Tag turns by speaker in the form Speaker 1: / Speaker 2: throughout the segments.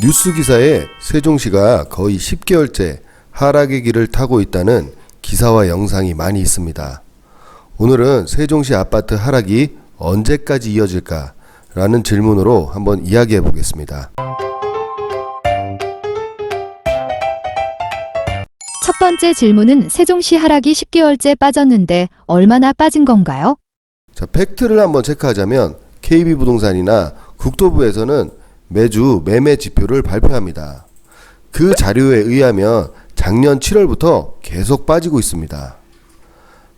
Speaker 1: 뉴스 기사에 세종시가 거의 10개월째 하락의 길을 타고 있다는 기사와 영상이 많이 있습니다. 오늘은 세종시 아파트 하락이 언제까지 이어질까? 라는 질문으로 한번 이야기해 보겠습니다.
Speaker 2: 첫 번째 질문은 세종시 하락이 10개월째 빠졌는데 얼마나 빠진 건가요?
Speaker 1: 자, 팩트를 한번 체크하자면 KB부동산이나 국토부에서는 매주 매매 지표를 발표합니다. 그 자료에 의하면 작년 7월부터 계속 빠지고 있습니다.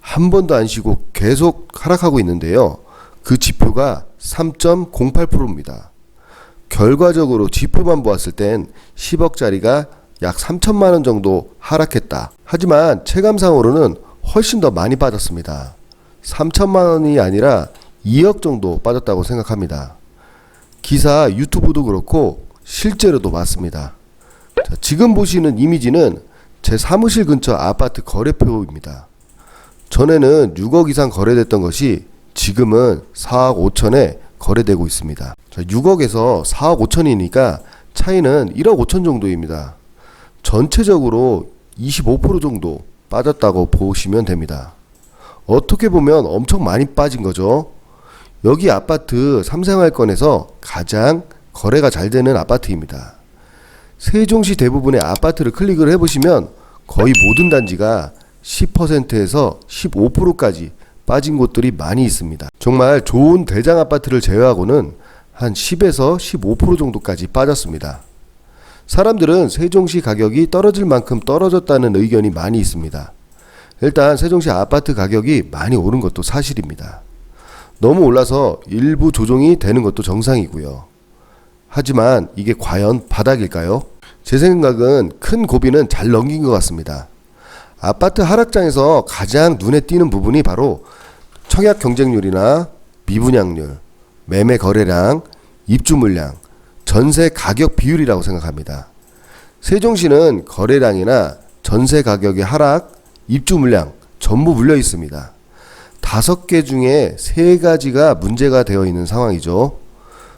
Speaker 1: 한 번도 안 쉬고 계속 하락하고 있는데요. 그 지표가 3.08%입니다. 결과적으로 지표만 보았을 땐 10억짜리가 약 3천만 원 정도 하락했다. 하지만 체감상으로는 훨씬 더 많이 빠졌습니다. 3천만 원이 아니라 2억 정도 빠졌다고 생각합니다. 기사 유튜브도 그렇고 실제로도 맞습니다. 자, 지금 보시는 이미지는 제 사무실 근처 아파트 거래표입니다. 전에는 6억 이상 거래됐던 것이 지금은 4억 5천에 거래되고 있습니다. 자, 6억에서 4억 5천이니까 차이는 1억 5천 정도입니다. 전체적으로 25% 정도 빠졌다고 보시면 됩니다. 어떻게 보면 엄청 많이 빠진 거죠. 여기 아파트 3생활권에서 가장 거래가 잘 되는 아파트입니다. 세종시 대부분의 아파트를 클릭을 해보시면 거의 모든 단지가 10%에서 15%까지 빠진 곳들이 많이 있습니다. 정말 좋은 대장 아파트를 제외하고는 한 10에서 15% 정도까지 빠졌습니다. 사람들은 세종시 가격이 떨어질 만큼 떨어졌다는 의견이 많이 있습니다. 일단 세종시 아파트 가격이 많이 오른 것도 사실입니다. 너무 올라서 일부 조정이 되는 것도 정상이고요. 하지만 이게 과연 바닥일까요? 제 생각은 큰 고비는 잘 넘긴 것 같습니다. 아파트 하락장에서 가장 눈에 띄는 부분이 바로 청약 경쟁률이나 미분양률, 매매 거래량, 입주 물량, 전세 가격 비율이라고 생각합니다. 세종시는 거래량이나 전세 가격의 하락, 입주 물량 전부 물려 있습니다. 5개 중에 3가지가 문제가 되어 있는 상황이죠.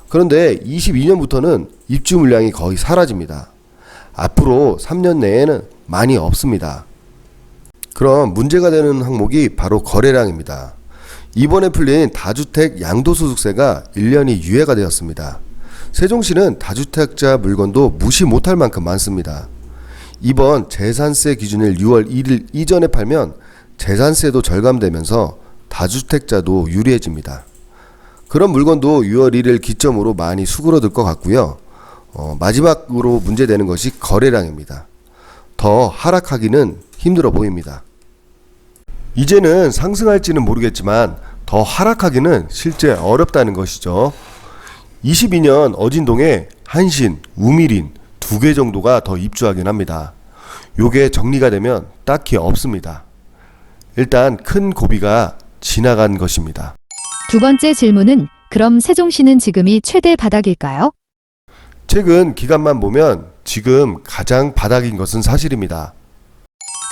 Speaker 1: 그런데 22년부터는 입주 물량이 거의 사라집니다. 앞으로 3년 내에는 많이 없습니다. 그럼 문제가 되는 항목이 바로 거래량입니다. 이번에 풀린 다주택 양도소득세가 1년이 유예가 되었습니다. 세종시는 다주택자 물건도 무시 못할 만큼 많습니다. 이번 재산세 기준일 6월 1일 이전에 팔면 재산세도 절감되면서 다주택자도 유리해집니다. 그런 물건도 6월 1일 기점으로 많이 수그러들 것 같고요. 마지막으로 문제되는 것이 거래량입니다. 더 하락하기는 힘들어 보입니다. 이제는 상승할지는 모르겠지만 더 하락하기는 실제 어렵다는 것이죠. 22년 어진동에 한신, 우미린 2개 정도가 더 입주하긴 합니다. 요게 정리가 되면 딱히 없습니다. 일단 큰 고비가 지나간 것입니다.
Speaker 2: 두 번째 질문은 그럼 세종시는 지금이 최대 바닥일까요?
Speaker 1: 최근 기간만 보면 지금 가장 바닥인 것은 사실입니다.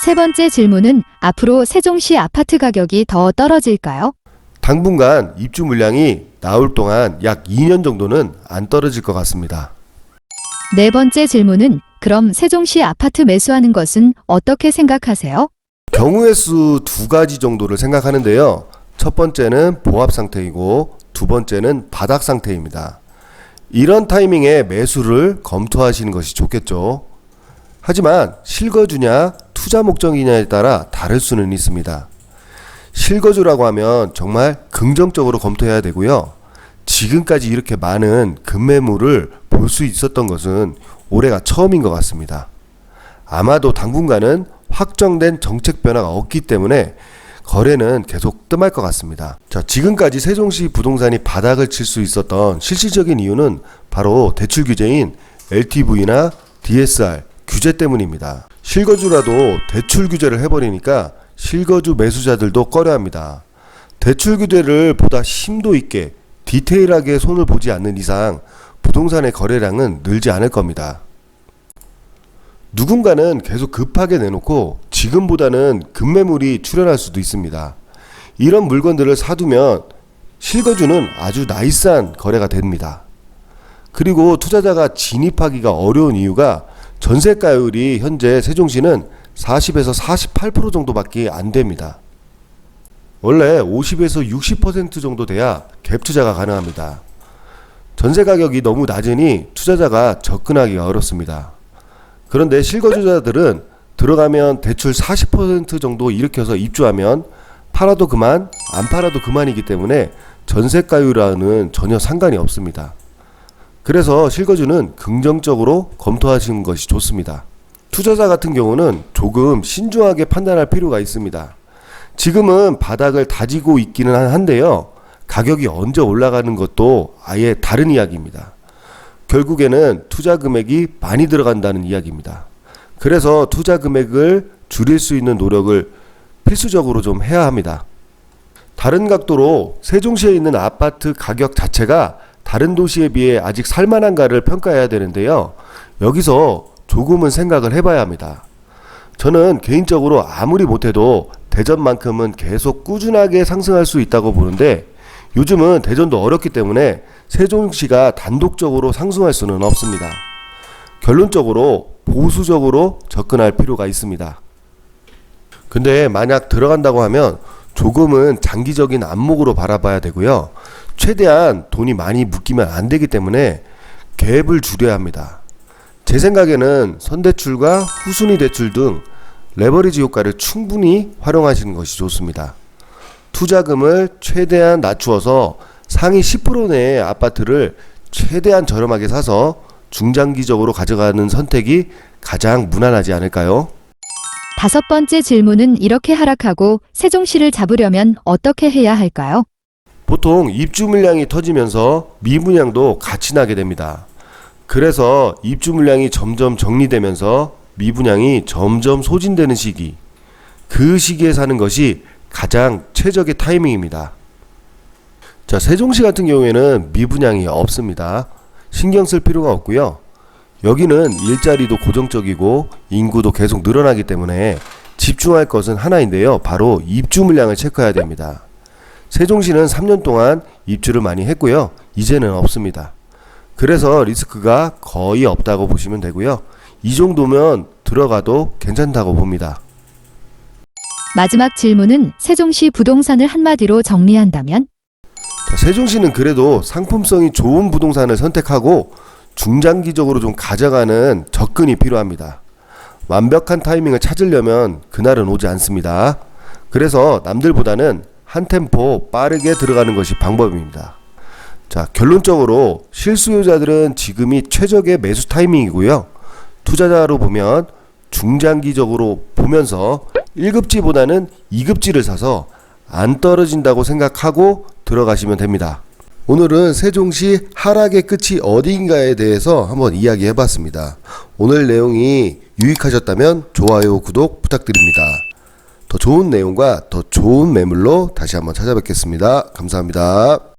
Speaker 2: 세 번째 질문은 앞으로 세종시 아파트 가격이 더 떨어질까요?
Speaker 1: 당분간 입주 물량이 나올 동안 약 2년 정도는 안 떨어질 것 같습니다.
Speaker 2: 네 번째 질문은 그럼 세종시 아파트 매수하는 것은 어떻게 생각하세요?
Speaker 1: 경우의 수 2가지 정도를 생각하는데요. 첫 번째는 보합 상태이고 두 번째는 바닥 상태입니다. 이런 타이밍에 매수를 검토하시는 것이 좋겠죠. 하지만 실거주냐 투자 목적이냐에 따라 다를 수는 있습니다. 실거주라고 하면 정말 긍정적으로 검토해야 되고요. 지금까지 이렇게 많은 급매물을 볼 수 있었던 것은 올해가 처음인 것 같습니다. 아마도 당분간은 확정된 정책 변화가 없기 때문에 거래는 계속 뜸할 것 같습니다. 자, 지금까지 세종시 부동산이 바닥을 칠 수 있었던 실질적인 이유는 바로 대출 규제인 LTV나 DSR 규제 때문입니다. 실거주라도 대출 규제를 해버리니까 실거주 매수자들도 꺼려합니다. 대출 규제를 보다 심도 있게 디테일하게 손을 보지 않는 이상 부동산의 거래량은 늘지 않을 겁니다. 누군가는 계속 급하게 내놓고 지금보다는 급매물이 출현할 수도 있습니다. 이런 물건들을 사두면 실거주는 아주 나이스한 거래가 됩니다. 그리고 투자자가 진입하기가 어려운 이유가 전세가율이 현재 세종시는 40에서 48% 정도밖에 안 됩니다. 원래 50에서 60% 정도 돼야 갭 투자가 가능합니다. 전세 가격이 너무 낮으니 투자자가 접근하기가 어렵습니다. 그런데 실거주자들은 들어가면 대출 40% 정도 일으켜서 입주하면 팔아도 그만, 안 팔아도 그만이기 때문에 전세가율과는 전혀 상관이 없습니다. 그래서 실거주는 긍정적으로 검토하시는 것이 좋습니다. 투자자 같은 경우는 조금 신중하게 판단할 필요가 있습니다. 지금은 바닥을 다지고 있기는 한데요. 가격이 언제 올라가는 것도 아예 다른 이야기입니다. 결국에는 투자 금액이 많이 들어간다는 이야기입니다. 그래서 투자 금액을 줄일 수 있는 노력을 필수적으로 좀 해야 합니다. 다른 각도로 세종시에 있는 아파트 가격 자체가 다른 도시에 비해 아직 살만한가를 평가해야 되는데요. 여기서 조금은 생각을 해봐야 합니다. 저는 개인적으로 아무리 못해도 대전만큼은 계속 꾸준하게 상승할 수 있다고 보는데 요즘은 대전도 어렵기 때문에 세종시가 단독적으로 상승할 수는 없습니다. 결론적으로 보수적으로 접근할 필요가 있습니다. 근데 만약 들어간다고 하면 조금은 장기적인 안목으로 바라봐야 되고요. 최대한 돈이 많이 묶이면 안 되기 때문에 갭을 줄여야 합니다. 제 생각에는 선대출과 후순위 대출 등 레버리지 효과를 충분히 활용하시는 것이 좋습니다. 투자금을 최대한 낮추어서 상위 10% 내의 아파트를 최대한 저렴하게 사서 중장기적으로 가져가는 선택이 가장 무난하지 않을까요?
Speaker 2: 5번째 질문은 이렇게 하락하고 세종시를 잡으려면 어떻게 해야 할까요?
Speaker 1: 보통 입주 물량이 터지면서 미분양도 같이 나게 됩니다. 그래서 입주 물량이 점점 정리되면서 미분양이 점점 소진되는 시기, 그 시기에 사는 것이 가장 최적의 타이밍입니다. 자, 세종시 같은 경우에는 미분양이 없습니다. 신경 쓸 필요가 없고요. 여기는 일자리도 고정적이고 인구도 계속 늘어나기 때문에 집중할 것은 하나인데요. 바로 입주 물량을 체크해야 됩니다. 세종시는 3년 동안 입주를 많이 했고요. 이제는 없습니다. 그래서 리스크가 거의 없다고 보시면 되고요. 이 정도면 들어가도 괜찮다고 봅니다.
Speaker 2: 마지막 질문은 세종시 부동산을 한마디로 정리한다면?
Speaker 1: 자, 세종시는 그래도 상품성이 좋은 부동산을 선택하고 중장기적으로 좀 가져가는 접근이 필요합니다. 완벽한 타이밍을 찾으려면 그날은 오지 않습니다. 그래서 남들보다는 한 템포 빠르게 들어가는 것이 방법입니다. 자, 결론적으로 실수요자들은 지금이 최적의 매수 타이밍이고요. 투자자로 보면 중장기적으로 보면서 1급지보다는 2급지를 사서 안 떨어진다고 생각하고 들어가시면 됩니다. 오늘은 세종시 하락의 끝이 어디인가에 대해서 한번 이야기해 봤습니다. 오늘 내용이 유익하셨다면 좋아요, 구독 부탁드립니다. 더 좋은 내용과 더 좋은 매물로 다시 한번 찾아뵙겠습니다. 감사합니다.